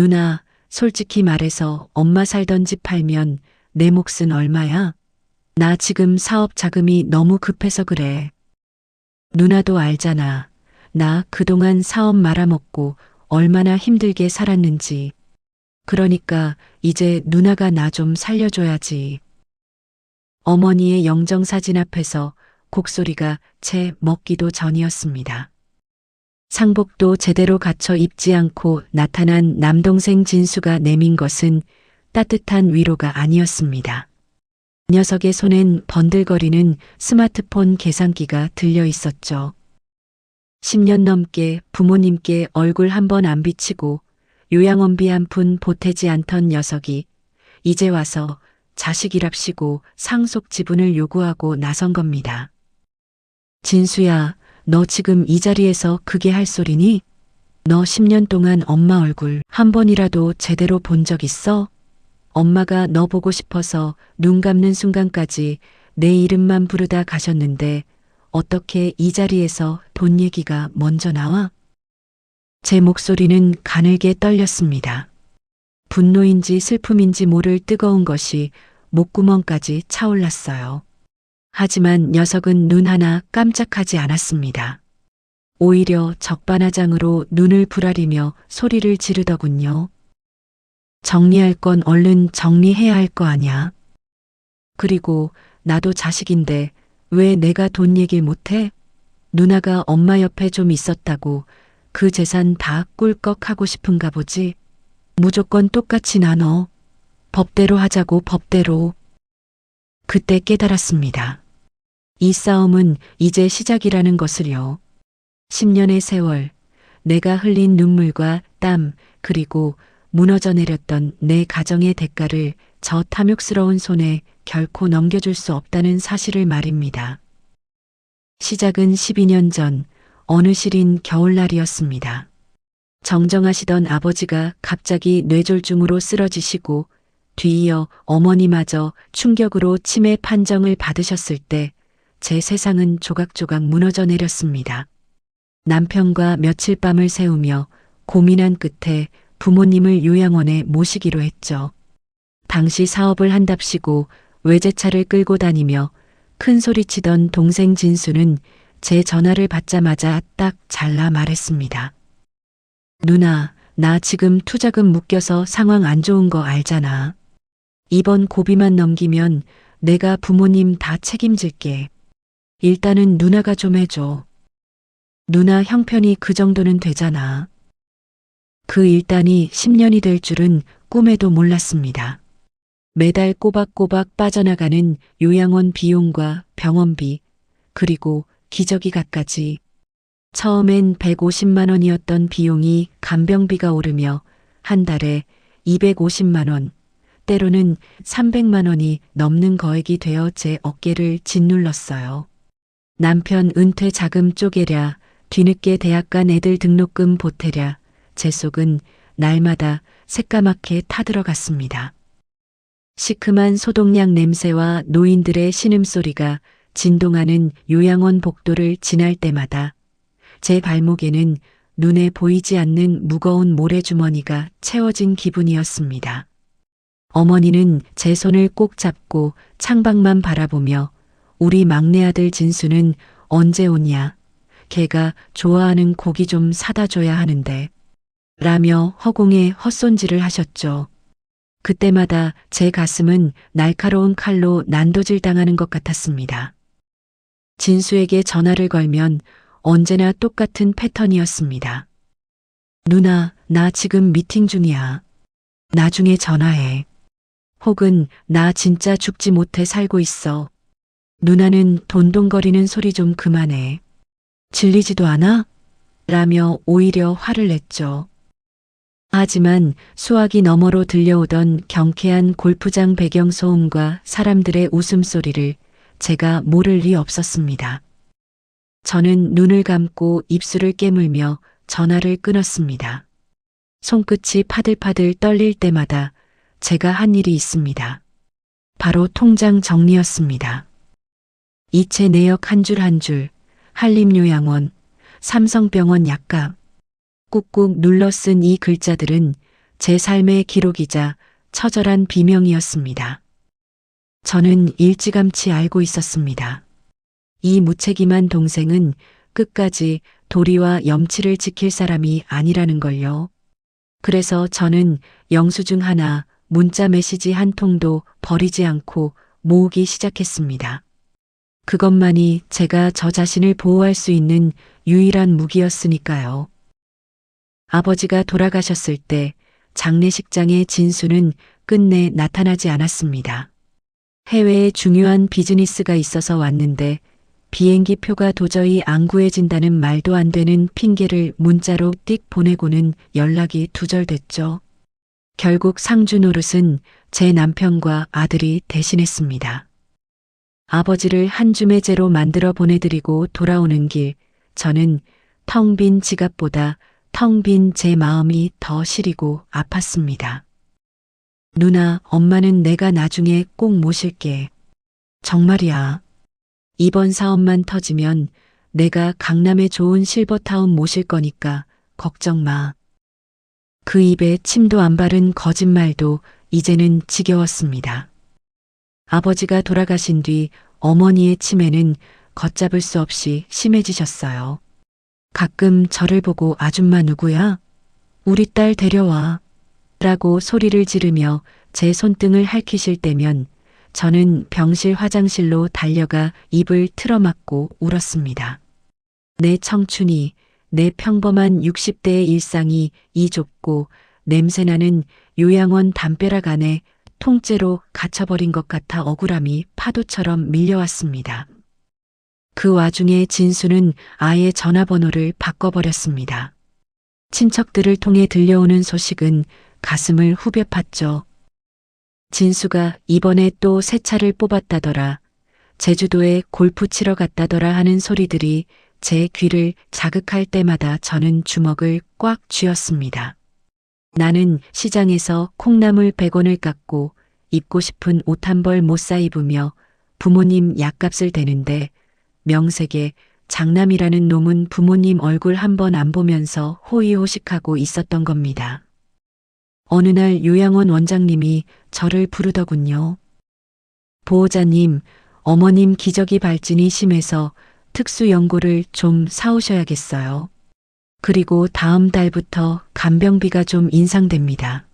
누나, 솔직히 말해서 엄마 살던 집 팔면 내 몫은 얼마야? 나 지금 사업 자금이 너무 급해서 그래. 누나도 알잖아. 나 그동안 사업 말아먹고 얼마나 힘들게 살았는지. 그러니까 이제 누나가 나 좀 살려줘야지. 어머니의 영정사진 앞에서 곡소리가 채 먹기도 전이었습니다. 상복도 제대로 갖춰 입지 않고 나타난 남동생 진수가 내민 것은 따뜻한 위로가 아니었습니다. 녀석의 손엔 번들거리는 스마트폰 계산기가 들려 있었죠. 10년 넘게 부모님께 얼굴 한 번 안 비치고 요양원비 한 푼 보태지 않던 녀석이 이제 와서 자식이랍시고 상속 지분을 요구하고 나선 겁니다. 진수야, 너 지금 이 자리에서 그게 할 소리니? 너 10년 동안 엄마 얼굴 한 번이라도 제대로 본 적 있어? 엄마가 너 보고 싶어서 눈 감는 순간까지 내 이름만 부르다 가셨는데 어떻게 이 자리에서 돈 얘기가 먼저 나와? 제 목소리는 가늘게 떨렸습니다. 분노인지 슬픔인지 모를 뜨거운 것이 목구멍까지 차올랐어요. 하지만 녀석은 눈 하나 깜짝하지 않았습니다. 오히려 적반하장으로 눈을 부라리며 소리를 지르더군요. 정리할 건 얼른 정리해야 할 거 아냐. 그리고 나도 자식인데 왜 내가 돈 얘기를 못해? 누나가 엄마 옆에 좀 있었다고 그 재산 다 꿀꺽 하고 싶은가 보지. 무조건 똑같이 나눠. 법대로 하자고 법대로. 그때 깨달았습니다. 이 싸움은 이제 시작이라는 것을요. 10년의 세월, 내가 흘린 눈물과 땀, 그리고 무너져 내렸던 내 가정의 대가를 저 탐욕스러운 손에 결코 넘겨줄 수 없다는 사실을 말입니다. 시작은 12년 전 어느 시린 겨울날이었습니다. 정정하시던 아버지가 갑자기 뇌졸중으로 쓰러지시고 뒤이어 어머니마저 충격으로 치매 판정을 받으셨을 때 제 세상은 조각조각 무너져 내렸습니다. 남편과 며칠 밤을 새우며 고민한 끝에 부모님을 요양원에 모시기로 했죠. 당시 사업을 한답시고 외제차를 끌고 다니며 큰 소리치던 동생 진수는 제 전화를 받자마자 딱 잘라 말했습니다. 누나, 나 지금 투자금 묶여서 상황 안 좋은 거 알잖아. 이번 고비만 넘기면 내가 부모님 다 책임질게. 일단은 누나가 좀 해줘. 누나 형편이 그 정도는 되잖아. 그 일단이 10년이 될 줄은 꿈에도 몰랐습니다. 매달 꼬박꼬박 빠져나가는 요양원 비용과 병원비, 그리고 기저귀값까지. 처음엔 150만 원이었던 비용이 간병비가 오르며 한 달에 250만 원, 때로는 300만 원이 넘는 거액이 되어 제 어깨를 짓눌렀어요. 남편 은퇴 자금 쪼개랴, 뒤늦게 대학 간 애들 등록금 보태랴, 제 속은 날마다 새까맣게 타들어갔습니다. 시큼한 소독약 냄새와 노인들의 신음소리가 진동하는 요양원 복도를 지날 때마다 제 발목에는 눈에 보이지 않는 무거운 모래주머니가 채워진 기분이었습니다. 어머니는 제 손을 꼭 잡고 창밖만 바라보며 우리 막내 아들 진수는 언제 오냐? 걔가 좋아하는 고기 좀 사다 줘야 하는데. 라며 허공에 헛손질을 하셨죠. 그때마다 제 가슴은 날카로운 칼로 난도질 당하는 것 같았습니다. 진수에게 전화를 걸면 언제나 똑같은 패턴이었습니다. 누나, 나 지금 미팅 중이야. 나중에 전화해. 혹은 나 진짜 죽지 못해 살고 있어. 누나는 돈동거리는 소리 좀 그만해. 질리지도 않아? 라며 오히려 화를 냈죠. 하지만 수화기 너머로 들려오던 경쾌한 골프장 배경 소음과 사람들의 웃음소리를 제가 모를 리 없었습니다. 저는 눈을 감고 입술을 깨물며 전화를 끊었습니다. 손끝이 파들파들 떨릴 때마다 제가 한 일이 있습니다. 바로 통장 정리였습니다. 이체 내역 한 줄 한 줄, 한림요양원, 삼성병원 약값, 꾹꾹 눌러 쓴 이 글자들은 제 삶의 기록이자 처절한 비명이었습니다. 저는 일찌감치 알고 있었습니다. 이 무책임한 동생은 끝까지 도리와 염치를 지킬 사람이 아니라는 걸요. 그래서 저는 영수증 하나, 문자 메시지 한 통도 버리지 않고 모으기 시작했습니다. 그것만이 제가 저 자신을 보호할 수 있는 유일한 무기였으니까요. 아버지가 돌아가셨을 때 장례식장에 진수는 끝내 나타나지 않았습니다. 해외에 중요한 비즈니스가 있어서 왔는데 비행기 표가 도저히 안 구해진다는 말도 안 되는 핑계를 문자로 띡 보내고는 연락이 두절됐죠. 결국 상주 노릇은 제 남편과 아들이 대신했습니다. 아버지를 한 줌의 재로 만들어 보내드리고 돌아오는 길, 저는 텅 빈 지갑보다 텅 빈 제 마음이 더 시리고 아팠습니다. 누나, 엄마는 내가 나중에 꼭 모실게. 정말이야. 이번 사업만 터지면 내가 강남에 좋은 실버타운 모실 거니까 걱정 마. 그 입에 침도 안 바른 거짓말도 이제는 지겨웠습니다. 아버지가 돌아가신 뒤 어머니의 치매는 걷잡을 수 없이 심해지셨어요. 가끔 저를 보고 아줌마 누구야? 우리 딸 데려와. 라고 소리를 지르며 제 손등을 핥히실 때면 저는 병실 화장실로 달려가 입을 틀어막고 울었습니다. 내 청춘이, 내 평범한 60대의 일상이 이 좁고 냄새나는 요양원 담벼락 안에 통째로 갇혀버린 것 같아 억울함이 파도처럼 밀려왔습니다. 그 와중에 진수는 아예 전화번호를 바꿔버렸습니다. 친척들을 통해 들려오는 소식은 가슴을 후벼 팠죠. 진수가 이번에 또 새 차를 뽑았다더라. 제주도에 골프 치러 갔다더라 하는 소리들이 제 귀를 자극할 때마다 저는 주먹을 꽉 쥐었습니다. 나는 시장에서 콩나물 100원을 깎고 입고 싶은 옷 한 벌 못 사 입으며 부모님 약값을 대는데 명색에 장남이라는 놈은 부모님 얼굴 한 번 안 보면서 호의호식하고 있었던 겁니다. 어느 날 요양원 원장님이 저를 부르더군요. 보호자님, 어머님 기저귀 발진이 심해서 특수 연고를 좀 사오셔야겠어요. 그리고 다음 달부터 간병비가 좀 인상됩니다.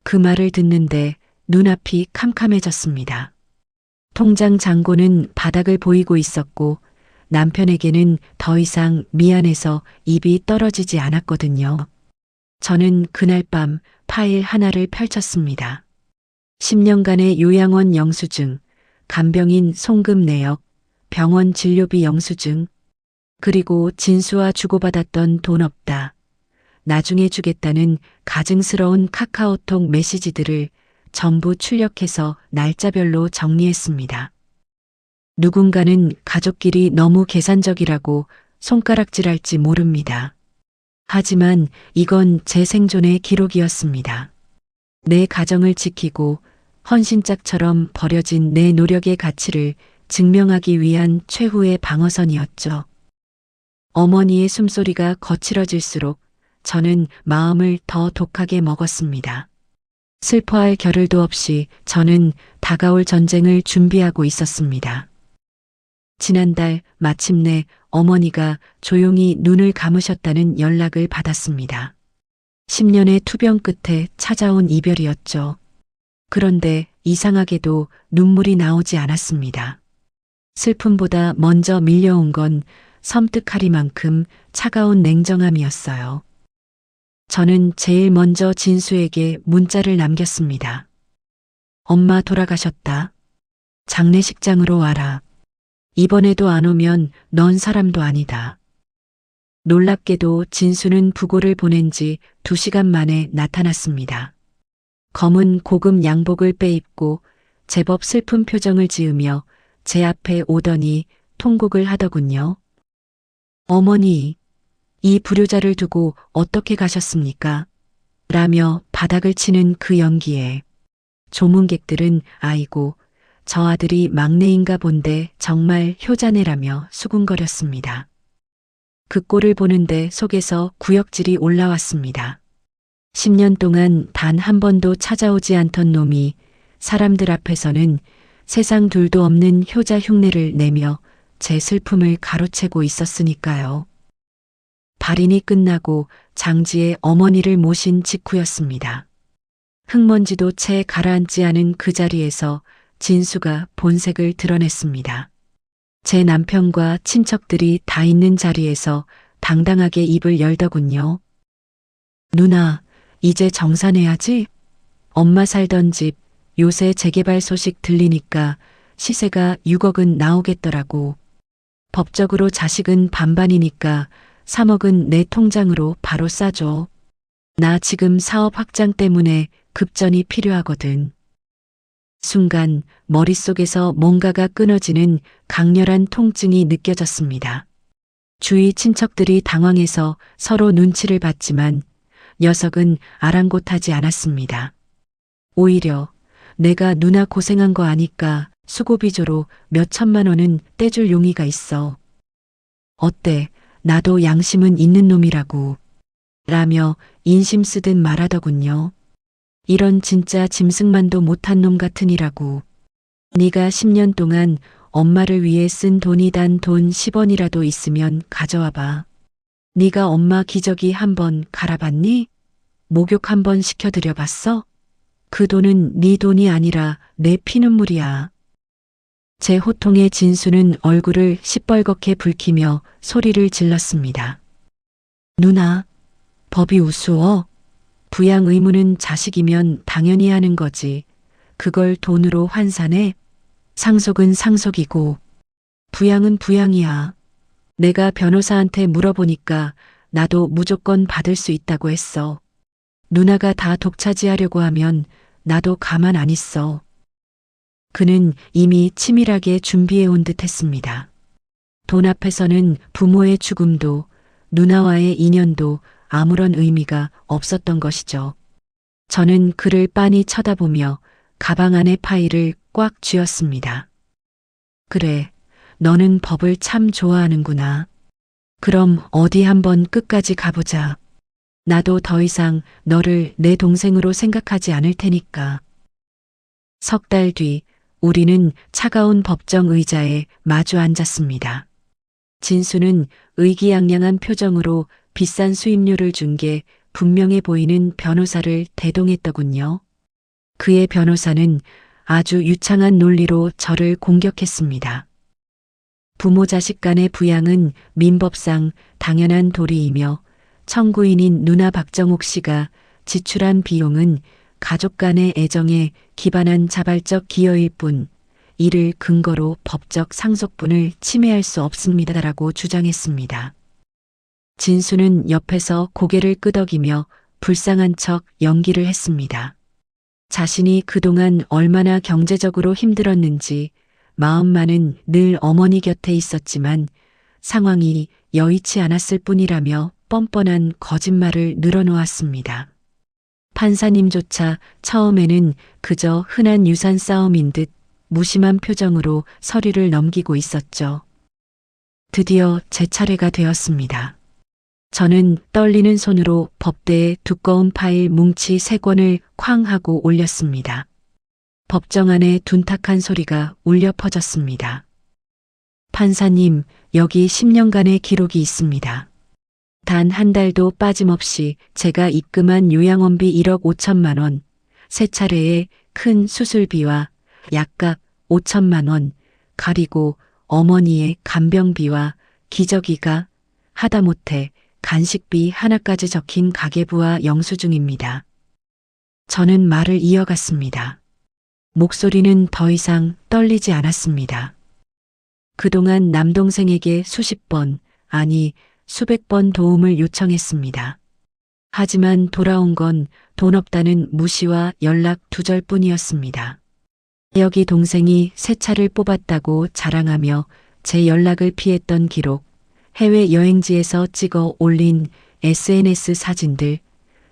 그 말을 듣는데 눈앞이 캄캄해졌습니다. 통장 잔고는 바닥을 보이고 있었고 남편에게는 더 이상 미안해서 입이 떨어지지 않았거든요. 저는 그날 밤 파일 하나를 펼쳤습니다. 10년간의 요양원 영수증, 간병인 송금 내역, 병원 진료비 영수증, 그리고 진수와 주고받았던 돈 없다. 나중에 주겠다는 가증스러운 카카오톡 메시지들을 전부 출력해서 날짜별로 정리했습니다. 누군가는 가족끼리 너무 계산적이라고 손가락질할지 모릅니다. 하지만 이건 제 생존의 기록이었습니다. 내 가정을 지키고 헌신짝처럼 버려진 내 노력의 가치를 증명하기 위한 최후의 방어선이었죠. 어머니의 숨소리가 거칠어질수록 저는 마음을 더 독하게 먹었습니다. 슬퍼할 겨를도 없이 저는 다가올 전쟁을 준비하고 있었습니다. 지난달 마침내 어머니가 조용히 눈을 감으셨다는 연락을 받았습니다. 10년의 투병 끝에 찾아온 이별이었죠. 그런데 이상하게도 눈물이 나오지 않았습니다. 슬픔보다 먼저 밀려온 건 섬뜩하리만큼 차가운 냉정함이었어요. 저는 제일 먼저 진수에게 문자를 남겼습니다. 엄마 돌아가셨다. 장례식장으로 와라. 이번에도 안 오면 넌 사람도 아니다. 놀랍게도 진수는 부고를 보낸 지 2시간 만에 나타났습니다. 검은 고급 양복을 빼입고 제법 슬픈 표정을 지으며 제 앞에 오더니 통곡을 하더군요. 어머니, 이 불효자를 두고 어떻게 가셨습니까? 라며 바닥을 치는 그 연기에 조문객들은 아이고, 저 아들이 막내인가 본데 정말 효자네라며 수군거렸습니다. 그 꼴을 보는데 속에서 구역질이 올라왔습니다. 10년 동안 단 한 번도 찾아오지 않던 놈이 사람들 앞에서는 세상 둘도 없는 효자 흉내를 내며 제 슬픔을 가로채고 있었으니까요. 발인이 끝나고 장지의 어머니를 모신 직후였습니다. 흙먼지도 채 가라앉지 않은 그 자리에서 진수가 본색을 드러냈습니다. 제 남편과 친척들이 다 있는 자리에서 당당하게 입을 열더군요. 누나, 이제 정산해야지? 엄마 살던 집 요새 재개발 소식 들리니까 시세가 6억은 나오겠더라고. 법적으로 자식은 반반이니까 3억은 내 통장으로 바로 싸줘. 나 지금 사업 확장 때문에 급전이 필요하거든. 순간 머릿속에서 뭔가가 끊어지는 강렬한 통증이 느껴졌습니다. 주위 친척들이 당황해서 서로 눈치를 봤지만 녀석은 아랑곳하지 않았습니다. 오히려 내가 누나 고생한 거 아니까 수고비조로 몇 천만 원은 떼줄 용의가 있어. 어때? 나도 양심은 있는 놈이라고. 라며 인심 쓰듯 말하더군요. 이런 진짜 짐승만도 못한 놈 같으니라고. 네가 10년 동안 엄마를 위해 쓴 돈이 단 돈 10원이라도 있으면 가져와봐. 네가 엄마 기저귀 한번 갈아봤니? 목욕 한번 시켜드려 봤어? 그 돈은 네 돈이 아니라 내 피눈물이야. 제 호통에 진수는 얼굴을 시뻘겋게 붉히며 소리를 질렀습니다. 누나, 법이 우스워? 부양 의무는 자식이면 당연히 하는 거지. 그걸 돈으로 환산해? 상속은 상속이고 부양은 부양이야. 내가 변호사한테 물어보니까 나도 무조건 받을 수 있다고 했어. 누나가 다 독차지하려고 하면 나도 가만 안 있어. 그는 이미 치밀하게 준비해온 듯 했습니다. 돈 앞에서는 부모의 죽음도 누나와의 인연도 아무런 의미가 없었던 것이죠. 저는 그를 빤히 쳐다보며 가방 안의 파일을 꽉 쥐었습니다. 그래, 너는 법을 참 좋아하는구나. 그럼 어디 한번 끝까지 가보자. 나도 더 이상 너를 내 동생으로 생각하지 않을 테니까. 석 달 뒤 우리는 차가운 법정 의자에 마주 앉았습니다. 진수는 의기양양한 표정으로 비싼 수임료를 준 게 분명해 보이는 변호사를 대동했더군요. 그의 변호사는 아주 유창한 논리로 저를 공격했습니다. 부모 자식 간의 부양은 민법상 당연한 도리이며 청구인인 누나 박정옥 씨가 지출한 비용은 가족 간의 애정에 기반한 자발적 기여일 뿐 이를 근거로 법적 상속분을 침해할 수 없습니다라고 주장했습니다. 진수는 옆에서 고개를 끄덕이며 불쌍한 척 연기를 했습니다. 자신이 그동안 얼마나 경제적으로 힘들었는지 마음만은 늘 어머니 곁에 있었지만 상황이 여의치 않았을 뿐이라며 뻔뻔한 거짓말을 늘어놓았습니다. 판사님조차 처음에는 그저 흔한 유산 싸움인 듯 무심한 표정으로 서류를 넘기고 있었죠. 드디어 제 차례가 되었습니다. 저는 떨리는 손으로 법대에 두꺼운 파일 뭉치 3권을 쾅 하고 올렸습니다. 법정 안에 둔탁한 소리가 울려 퍼졌습니다. 판사님, 여기 10년간의 기록이 있습니다. 단 한 달도 빠짐없이 제가 입금한 요양원비 1억 5천만 원, 3차례의 큰 수술비와 약값 5천만 원, 가리고 어머니의 간병비와 기저귀가 하다못해 간식비 하나까지 적힌 가계부와 영수증입니다. 저는 말을 이어갔습니다. 목소리는 더 이상 떨리지 않았습니다. 그동안 남동생에게 수십 번, 아니 수백 번 도움을 요청했습니다. 하지만 돌아온 건 돈 없다는 무시와 연락 두절뿐이었습니다. 여기 동생이 새 차를 뽑았다고 자랑하며 제 연락을 피했던 기록, 해외 여행지에서 찍어 올린 SNS 사진들,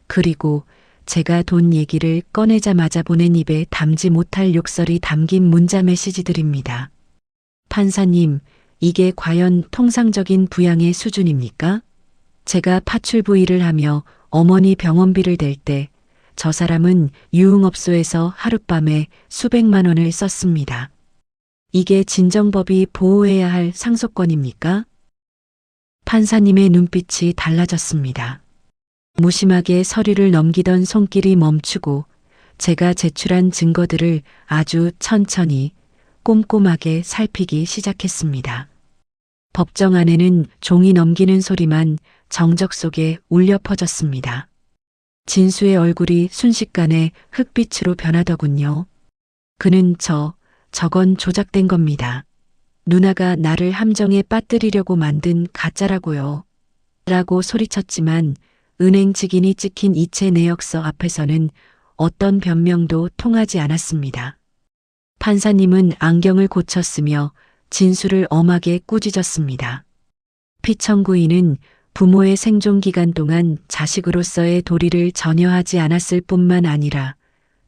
그리고 제가 돈 얘기를 꺼내자마자 보낸 입에 담지 못할 욕설이 담긴 문자 메시지들입니다. 판사님, 이게 과연 통상적인 부양의 수준입니까? 제가 파출부의를 하며 어머니 병원비를 댈 때 저 사람은 유흥업소에서 하룻밤에 수백만 원을 썼습니다. 이게 진정법이 보호해야 할 상속권입니까? 판사님의 눈빛이 달라졌습니다. 무심하게 서류를 넘기던 손길이 멈추고 제가 제출한 증거들을 아주 천천히 꼼꼼하게 살피기 시작했습니다. 법정 안에는 종이 넘기는 소리만 정적 속에 울려 퍼졌습니다. 진수의 얼굴이 순식간에 흑빛으로 변하더군요. 그는 저건 조작된 겁니다. 누나가 나를 함정에 빠뜨리려고 만든 가짜라고요. 라고 소리쳤지만 은행 직인이 찍힌 이체 내역서 앞에서는 어떤 변명도 통하지 않았습니다. 판사님은 안경을 고쳤으며 진술을 엄하게 꾸짖었습니다. 피청구인은 부모의 생존 기간 동안 자식으로서의 도리를 전혀 하지 않았을 뿐만 아니라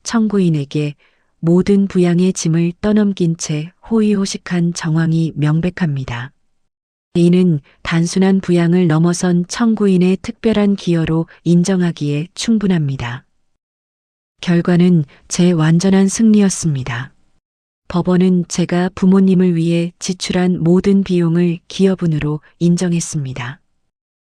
청구인에게 모든 부양의 짐을 떠넘긴 채 호의호식한 정황이 명백합니다. 이는 단순한 부양을 넘어선 청구인의 특별한 기여로 인정하기에 충분합니다. 결과는 제 완전한 승리였습니다. 법원은 제가 부모님을 위해 지출한 모든 비용을 기여분으로 인정했습니다.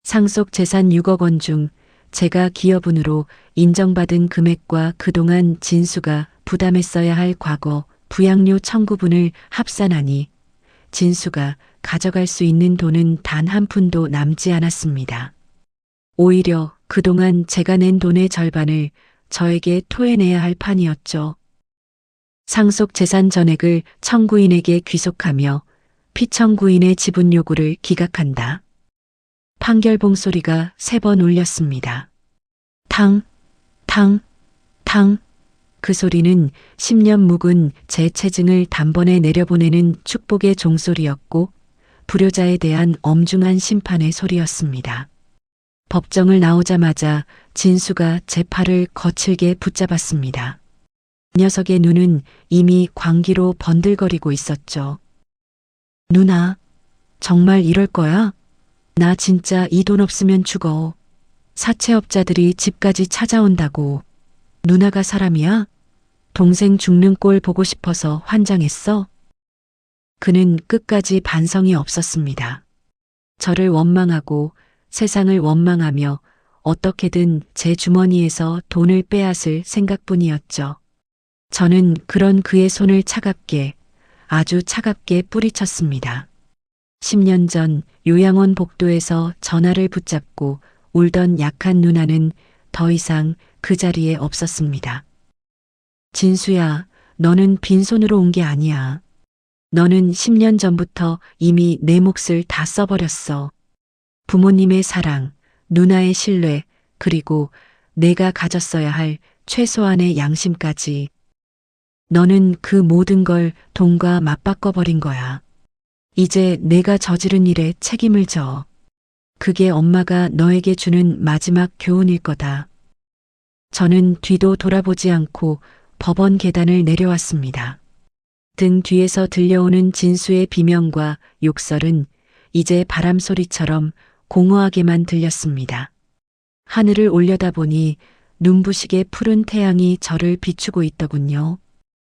상속 재산 6억 원 중 제가 기여분으로 인정받은 금액과 그동안 진수가 부담했어야 할 과거 부양료 청구분을 합산하니 진수가 가져갈 수 있는 돈은 단 한 푼도 남지 않았습니다. 오히려 그동안 제가 낸 돈의 절반을 저에게 토해내야 할 판이었죠. 상속 재산 전액을 청구인에게 귀속하며 피청구인의 지분 요구를 기각한다. 판결봉 소리가 3번 울렸습니다. 탕, 탕, 탕. 그 소리는 10년 묵은 제 체증을 단번에 내려보내는 축복의 종소리였고 불효자에 대한 엄중한 심판의 소리였습니다. 법정을 나오자마자 진수가 제 팔을 거칠게 붙잡았습니다. 녀석의 눈은 이미 광기로 번들거리고 있었죠. 누나, 정말 이럴 거야? 나 진짜 이 돈 없으면 죽어. 사채업자들이 집까지 찾아온다고. 누나가 사람이야? 동생 죽는 꼴 보고 싶어서 환장했어? 그는 끝까지 반성이 없었습니다. 저를 원망하고 세상을 원망하며 어떻게든 제 주머니에서 돈을 빼앗을 생각뿐이었죠. 저는 그런 그의 손을 차갑게, 아주 차갑게 뿌리쳤습니다. 10년 전 요양원 복도에서 전화를 붙잡고 울던 약한 누나는 더 이상 그 자리에 없었습니다. 진수야, 너는 빈손으로 온 게 아니야. 너는 10년 전부터 이미 내 몫을 다 써버렸어. 부모님의 사랑, 누나의 신뢰, 그리고 내가 가졌어야 할 최소한의 양심까지. 너는 그 모든 걸 돈과 맞바꿔버린 거야. 이제 내가 저지른 일에 책임을 져. 그게 엄마가 너에게 주는 마지막 교훈일 거다. 저는 뒤도 돌아보지 않고 법원 계단을 내려왔습니다. 등 뒤에서 들려오는 진수의 비명과 욕설은 이제 바람소리처럼 공허하게만 들렸습니다. 하늘을 올려다보니 눈부시게 푸른 태양이 저를 비추고 있더군요.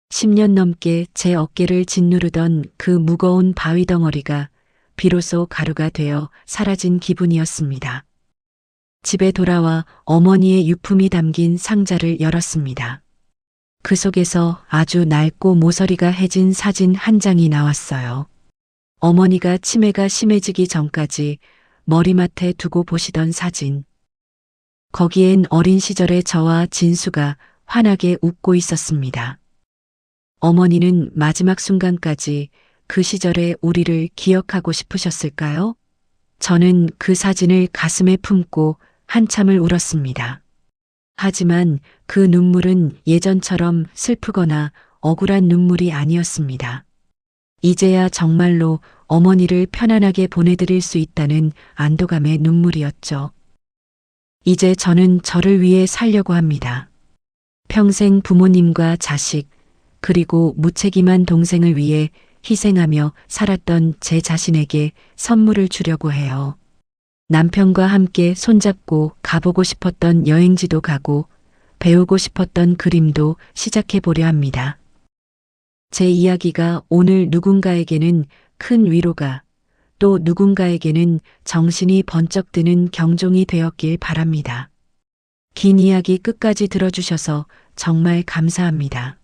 10년 넘게 제 어깨를 짓누르던 그 무거운 바위 덩어리가 비로소 가루가 되어 사라진 기분이었습니다. 집에 돌아와 어머니의 유품이 담긴 상자를 열었습니다. 그 속에서 아주 낡고 모서리가 해진 사진 한 장이 나왔어요. 어머니가 치매가 심해지기 전까지 머리맡에 두고 보시던 사진. 거기엔 어린 시절의 저와 진수가 환하게 웃고 있었습니다. 어머니는 마지막 순간까지 그 시절의 우리를 기억하고 싶으셨을까요? 저는 그 사진을 가슴에 품고 한참을 울었습니다. 하지만 그 눈물은 예전처럼 슬프거나 억울한 눈물이 아니었습니다. 이제야 정말로 어머니를 편안하게 보내드릴 수 있다는 안도감의 눈물이었죠. 이제 저는 저를 위해 살려고 합니다. 평생 부모님과 자식, 그리고 무책임한 동생을 위해 희생하며 살았던 제 자신에게 선물을 주려고 해요. 남편과 함께 손잡고 가보고 싶었던 여행지도 가고 배우고 싶었던 그림도 시작해 보려 합니다. 제 이야기가 오늘 누군가에게는 큰 위로가, 또 누군가에게는 정신이 번쩍 드는 경종이 되었길 바랍니다. 긴 이야기 끝까지 들어주셔서 정말 감사합니다.